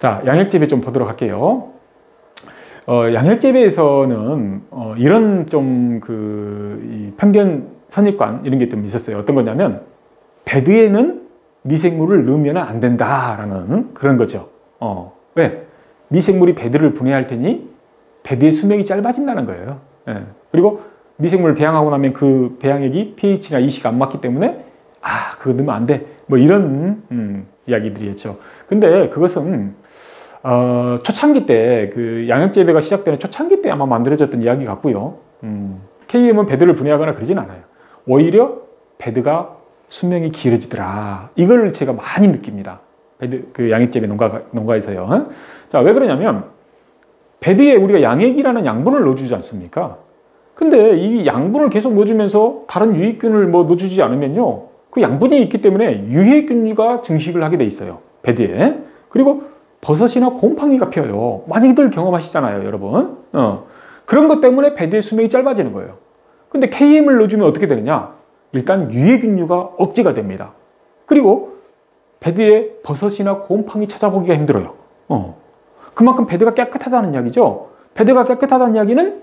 자, 양액재배 좀 보도록 할게요. 양액재배에서는 이런 좀 이 편견 선입관 이런 게 좀 있었어요. 어떤 거냐면 배드에는 미생물을 넣으면 안 된다라는 그런 거죠. 왜? 미생물이 배드를 분해할 테니 배드의 수명이 짧아진다는 거예요. 예. 그리고 미생물을 배양하고 나면 그 배양액이 pH나 EC가 안 맞기 때문에 그거 넣으면 안 돼. 뭐 이런 이야기들이었죠. 근데 그것은 초창기 때 그 양액재배가 시작되는 초창기 때 아마 만들어졌던 이야기 같고요. KM은 배드를 분해하거나 그러진 않아요. 오히려 배드가 수명이 길어지더라. 이걸 제가 많이 느낍니다. 배드 그 양액재배 농가에서요. 자, 왜 그러냐면 배드에 우리가 양액이라는 양분을 넣어주지 않습니까? 근데 이 양분을 계속 넣어주면서 다른 유익균을 뭐 넣어주지 않으면요, 그 양분이 있기 때문에 유해균류가 증식을 하게 돼 있어요, 배드에. 그리고 버섯이나 곰팡이가 피어요. 많이들 경험하시잖아요, 여러분. 그런 것 때문에 배드의 수명이 짧아지는 거예요. 근데 KM을 넣어주면 어떻게 되느냐? 일단 유해균류가 억제가 됩니다. 그리고 배드에 버섯이나 곰팡이 찾아보기가 힘들어요. 그만큼 배드가 깨끗하다는 이야기죠. 배드가 깨끗하다는 이야기는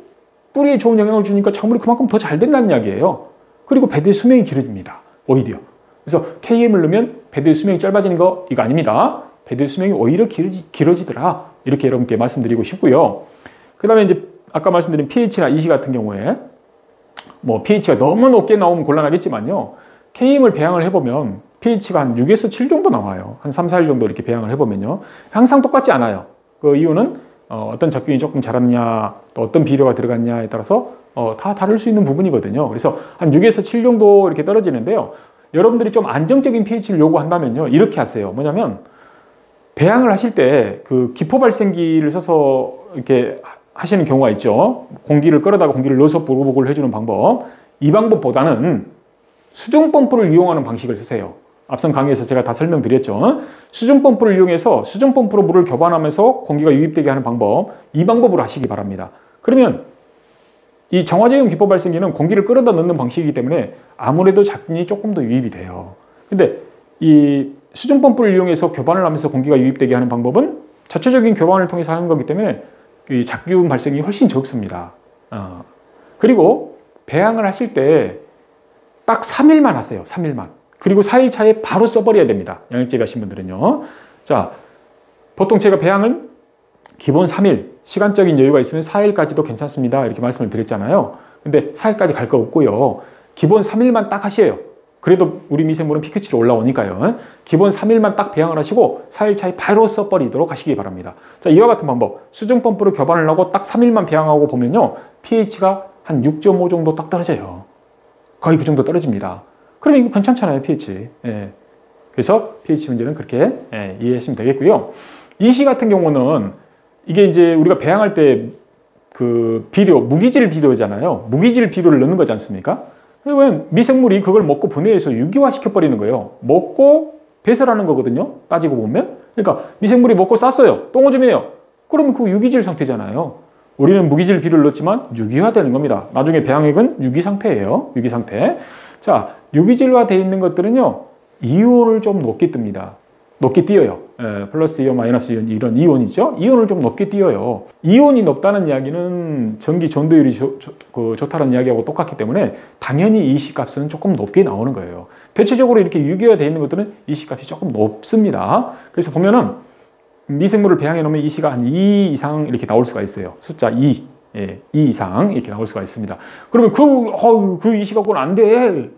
뿌리에 좋은 영향을 주니까 작물이 그만큼 더 잘 된다는 이야기예요. 그리고 배드의 수명이 길어집니다, 오히려. 그래서 KM을 넣으면 배드의 수명이 짧아지는 거 이거 아닙니다. 배드의 수명이 오히려 길어지더라. 이렇게 여러분께 말씀드리고 싶고요. 그 다음에 이제 아까 말씀드린 pH나 EC 같은 경우에 뭐 pH가 너무 높게 나오면 곤란하겠지만요, KM을 배양을 해보면 pH가 한 6에서 7 정도 나와요. 한 3, 4일 정도 이렇게 배양을 해보면요, 항상 똑같지 않아요. 그 이유는 어떤 작균이 조금 자랐냐, 또 어떤 비료가 들어갔냐에 따라서 다 다를 수 있는 부분이거든요. 그래서 한 6에서 7 정도 이렇게 떨어지는데요, 여러분들이 좀 안정적인 pH를 요구한다면요, 이렇게 하세요. 뭐냐면 배양을 하실 때 그 기포 발생기를 써서 이렇게 하시는 경우가 있죠. 공기를 끌어다가 공기를 넣어서 보글보글 해주는 방법. 이 방법보다는 수중 펌프를 이용하는 방식을 쓰세요. 앞선 강의에서 제가 다 설명드렸죠. 수중 펌프를 이용해서 수중 펌프로 물을 교반하면서 공기가 유입되게 하는 방법, 이 방법으로 하시기 바랍니다. 그러면 이 정화제형 기포 발생기는 공기를 끌어다 넣는 방식이기 때문에 아무래도 작균이 조금 더 유입이 돼요. 근데 이 수중 펌프를 이용해서 교반을 하면서 공기가 유입되게 하는 방법은 자체적인 교반을 통해서 하는 거기 때문에 이 작균 발생이 훨씬 적습니다. 그리고 배양을 하실 때 딱 3일만 하세요. 3일만. 그리고 4일 차에 바로 써버려야 됩니다, 양액재배 하신 분들은요. 자, 보통 제가 배양을 기본 3일, 시간적인 여유가 있으면 4일까지도 괜찮습니다, 이렇게 말씀을 드렸잖아요. 근데 4일까지 갈 거 없고요, 기본 3일만 딱 하셔요. 그래도 우리 미생물은 pK치로 올라오니까요. 기본 3일만 딱 배양을 하시고 4일 차에 바로 써버리도록 하시기 바랍니다. 자, 이와 같은 방법, 수중 펌프로 교반을 하고 딱 3일만 배양하고 보면요, pH가 한 6.5 정도 딱 떨어져요. 거의 그 정도 떨어집니다. 그러면 이거 괜찮잖아요, pH. 예. 그래서 pH 문제는 그렇게 이해하시면 되겠고요. EC 같은 경우는 이게 이제 우리가 배양할 때 그 비료, 무기질 비료잖아요. 무기질 비료를 넣는 거지 않습니까? 왜 미생물이 그걸 먹고 분해해서 유기화 시켜버리는 거예요. 먹고 배설하는 거거든요, 따지고 보면. 그러니까 미생물이 먹고 쌌어요, 똥오줌이에요. 그러면 그 유기질 상태잖아요. 우리는 무기질 비료를 넣었지만 유기화되는 겁니다. 나중에 배양액은 유기 상태예요, 유기 상태. 자, 유기질화 되어 있는 것들은요, 이온을 좀 높게 뜹니다. 높게 띄어요. 플러스 이온, 마이너스 이온, 이런 이온이죠. 이온을 좀 높게 띄어요. 이온이 높다는 이야기는 전기 전도율이 좋다는 이야기하고 똑같기 때문에 당연히 EC 값은 조금 높게 나오는 거예요. 대체적으로 이렇게 유기화 되어 있는 것들은 EC 값이 조금 높습니다. 그래서 보면은 미생물을 배양해 놓으면 EC가 한 2 이상 이렇게 나올 수가 있어요. 숫자 2, 2 이상 이렇게 나올 수가 있습니다. 그러면 그 EC 갖고는 안 돼.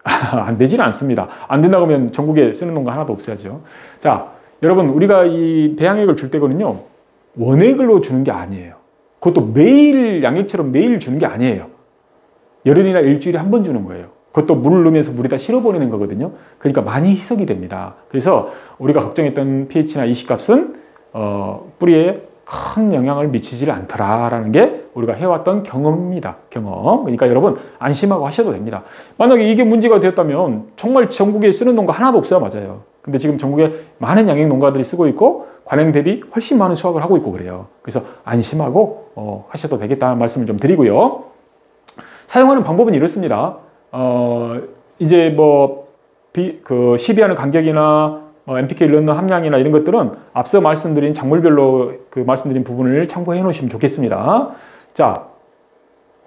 안 되지는 않습니다. 안 된다고 하면 전국에 쓰는 농가 하나도 없어야죠. 자, 여러분, 우리가 이 배양액을 줄 때거든요, 원액으로 주는 게 아니에요. 그것도 매일 양액처럼 매일 주는 게 아니에요. 열흘이나 일주일에 한 번 주는 거예요. 그것도 물을 넣으면서 물에다 실어버리는 거거든요. 그러니까 많이 희석이 됩니다. 그래서 우리가 걱정했던 pH나 EC 값은 뿌리에 큰 영향을 미치지 않더라라는 게 우리가 해왔던 경험입니다. 경험. 그러니까 여러분 안심하고 하셔도 됩니다. 만약에 이게 문제가 되었다면 정말 전국에 쓰는 농가 하나도 없어요. 맞아요. 근데 지금 전국에 많은 양액 농가들이 쓰고 있고 관행 대비 훨씬 많은 수확을 하고 있고 그래요. 그래서 안심하고 하셔도 되겠다는 말씀을 좀 드리고요. 사용하는 방법은 이렇습니다. 이제 뭐 시비하는 간격이나 NPK를 넣는 함량이나 이런 것들은 앞서 말씀드린 작물별로 그 말씀드린 부분을 참고해 놓으시면 좋겠습니다. 자,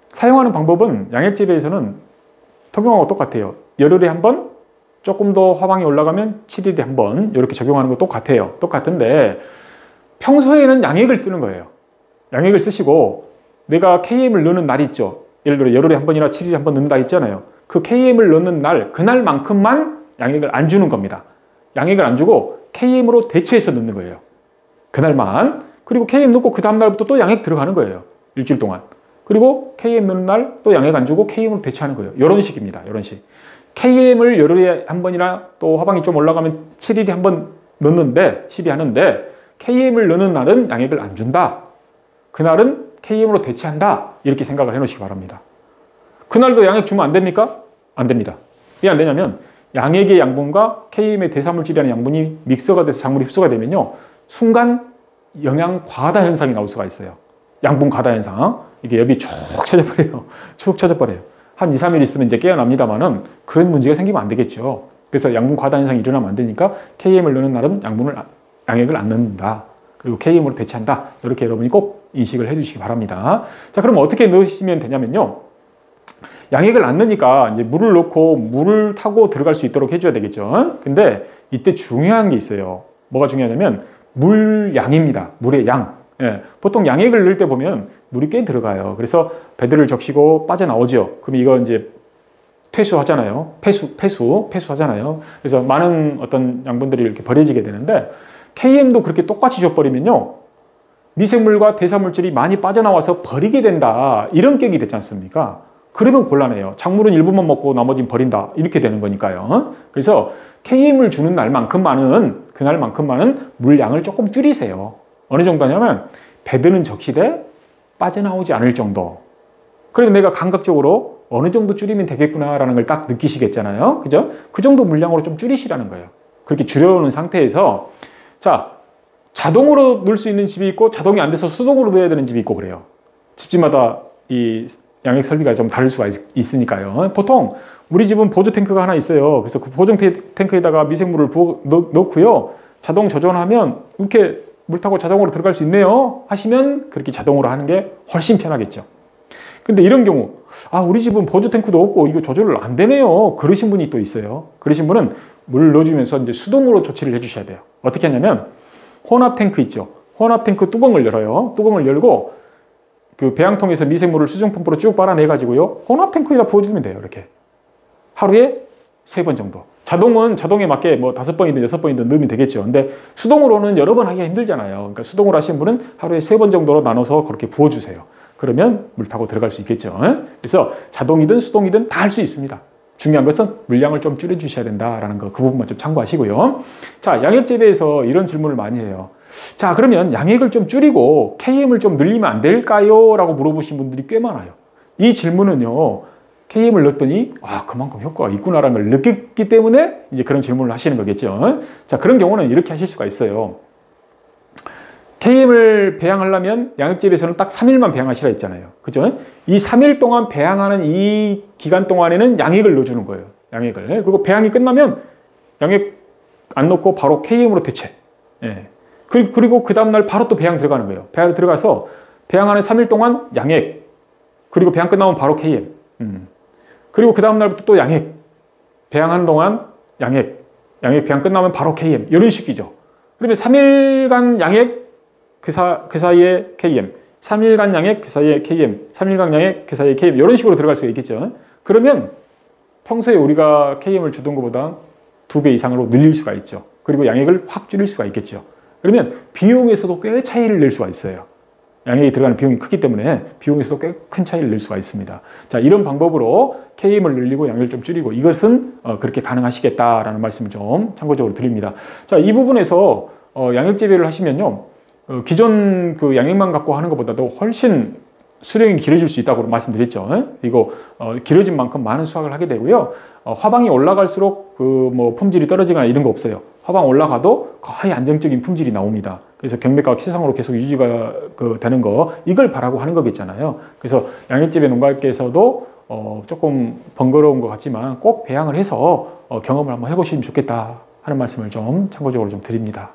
사용하는 방법은 양액재배에서는 통용하고 똑같아요. 열흘에 한 번, 조금 더 화방이 올라가면 7일에 한 번 이렇게 적용하는 거 똑같아요. 똑같은데 평소에는 양액을 쓰는 거예요. 양액을 쓰시고 내가 KM을 넣는 날이 있죠. 예를 들어 열흘에 한 번이나 7일에 한 번 넣는다 했잖아요. 그 KM을 넣는 날, 그날만큼만 양액을 안 주는 겁니다. 양액을 안 주고 KM으로 대체해서 넣는 거예요. 그날만. 그리고 KM 넣고 그 다음날부터 또 양액 들어가는 거예요. 일주일 동안. 그리고 KM 넣는 날 또 양액 안 주고 KM으로 대체하는 거예요. 이런 식입니다. 이런 식. KM을 열흘에 한 번이나 또 화방이 좀 올라가면 7일에 한 번 넣는데, 시비하는데 KM을 넣는 날은 양액을 안 준다. 그날은 KM으로 대체한다. 이렇게 생각을 해 놓으시기 바랍니다. 그날도 양액 주면 안 됩니까? 안 됩니다. 왜 안 되냐면 양액의 양분과 KM의 대사물질이라는 양분이 믹서가 돼서 작물이 흡수가 되면요. 순간 영양 과다 현상이 나올 수가 있어요. 양분 과다 현상. 이게 엽이 쭉 쳐져버려요. 쭉 쳐져버려요. 한 2, 3일 있으면 이제 깨어납니다만은 그런 문제가 생기면 안 되겠죠. 그래서 양분 과다 현상이 일어나면 안 되니까 KM을 넣는 날은 양액을 안 넣는다. 그리고 KM으로 대체한다. 이렇게 여러분이 꼭 인식을 해 주시기 바랍니다. 자, 그럼 어떻게 넣으시면 되냐면요. 양액을 안 넣으니까 이제 물을 넣고 물을 타고 들어갈 수 있도록 해줘야 되겠죠. 근데 이때 중요한 게 있어요. 뭐가 중요하냐면 물양입니다. 물의 양. 예, 보통 양액을 넣을 때 보면 물이 꽤 들어가요. 그래서 배들을 적시고 빠져나오죠. 그럼 이거 이제 퇴수하잖아요. 폐수하잖아요. 그래서 많은 어떤 양분들이 이렇게 버려지게 되는데 KM도 그렇게 똑같이 줘버리면요. 미생물과 대사물질이 많이 빠져나와서 버리게 된다. 이런 격이 되지 않습니까? 그러면 곤란해요. 작물은 일부만 먹고 나머지는 버린다. 이렇게 되는 거니까요. 그래서 KM을 주는 그날만큼만은 물량을 조금 줄이세요. 어느 정도냐면 배드는 적시되 빠져나오지 않을 정도. 그러면 내가 감각적으로 어느 정도 줄이면 되겠구나라는 걸 딱 느끼시겠잖아요. 그죠? 그 정도 물량으로 좀 줄이시라는 거예요. 그렇게 줄여놓은 상태에서 자, 자동으로 넣을 수 있는 집이 있고 자동이 안 돼서 수동으로 넣어야 되는 집이 있고 그래요. 집집마다 이 양액 설비가 좀 다를 수가 있으니까요. 보통 우리 집은 보조 탱크가 하나 있어요. 그래서 그 보조 탱크에다가 미생물을 넣고요. 자동 조절하면 이렇게 물 타고 자동으로 들어갈 수 있네요 하시면 그렇게 자동으로 하는 게 훨씬 편하겠죠. 근데 이런 경우 우리 집은 보조 탱크도 없고 이거 조절을 안 되네요. 그러신 분이 또 있어요. 그러신 분은 물 넣어주면서 이제 수동으로 조치를 해주셔야 돼요. 어떻게 하냐면 혼합 탱크 있죠. 혼합 탱크 뚜껑을 열어요. 뚜껑을 열고 그 배양통에서 미생물을 수중 펌프로 쭉 빨아내 가지고요. 혼합 탱크에다 부어주면 돼요. 이렇게 하루에 3번 정도. 자동은 자동에 맞게 뭐 5번이든 6번이든 넣으면 되겠죠. 근데 수동으로는 여러 번 하기가 힘들잖아요. 그러니까 수동으로 하시는 분은 하루에 3번 정도로 나눠서 그렇게 부어주세요. 그러면 물 타고 들어갈 수 있겠죠. 그래서 자동이든 수동이든 다 할 수 있습니다. 중요한 것은 물량을 좀 줄여주셔야 된다라는 거, 그 부분만 좀 참고하시고요. 자, 양액재배에서 이런 질문을 많이 해요. 자, 그러면 양액을 좀 줄이고 KM을 좀 늘리면 안 될까요? 라고 물어보신 분들이 꽤 많아요. 이 질문은요, KM을 넣었더니 그만큼 효과가 있구나라는 걸 느꼈기 때문에 이제 그런 질문을 하시는 거겠죠. 자, 그런 경우는 이렇게 하실 수가 있어요. KM을 배양하려면 양액재배에서는 딱 3일만 배양하시라 했잖아요. 그죠? 이 3일 동안 배양하는 이 기간 동안에는 양액을 넣어주는 거예요. 양액을. 그리고 배양이 끝나면 양액 안 넣고 바로 KM으로 대체. 예. 그리고 그 다음날 바로 또 배양 들어가는 거예요. 배양 들어가서 배양하는 3일 동안 양액. 그리고 배양 끝나면 바로 KM. 그리고 그 다음날부터 또 양액. 배양하는 동안 양액. 양액 배양 끝나면 바로 KM. 이런 식이죠. 그러면 3일간 양액, 그 사이에 KM, 3일간 양액, 그 사이에 KM, 3일간 양액, 그 사이에 KM 이런 식으로 들어갈 수가 있겠죠. 그러면 평소에 우리가 KM을 주던 것보다 2배 이상으로 늘릴 수가 있죠. 그리고 양액을 확 줄일 수가 있겠죠. 그러면 비용에서도 꽤 차이를 낼 수가 있어요. 양액이 들어가는 비용이 크기 때문에 비용에서도 꽤 큰 차이를 낼 수가 있습니다. 자, 이런 방법으로 KM을 늘리고 양액을 좀 줄이고 이것은 그렇게 가능하시겠다라는 말씀을 좀 참고적으로 드립니다. 자, 이 부분에서 양액재배를 하시면요. 기존 그 양액만 갖고 하는 것보다도 훨씬 수령이 길어질 수 있다고 말씀드렸죠. 이거 길어진 만큼 많은 수확을 하게 되고요. 화방이 올라갈수록 그 뭐 품질이 떨어지거나 이런 거 없어요. 화방 올라가도 거의 안정적인 품질이 나옵니다. 그래서 경매가가 최상으로 계속 유지가 되는 거 이걸 바라고 하는 거겠잖아요. 그래서 양액재배 농가께서도 조금 번거로운 것 같지만 꼭 배양을 해서 경험을 한번 해보시면 좋겠다. 하는 말씀을 좀 참고적으로 좀 드립니다.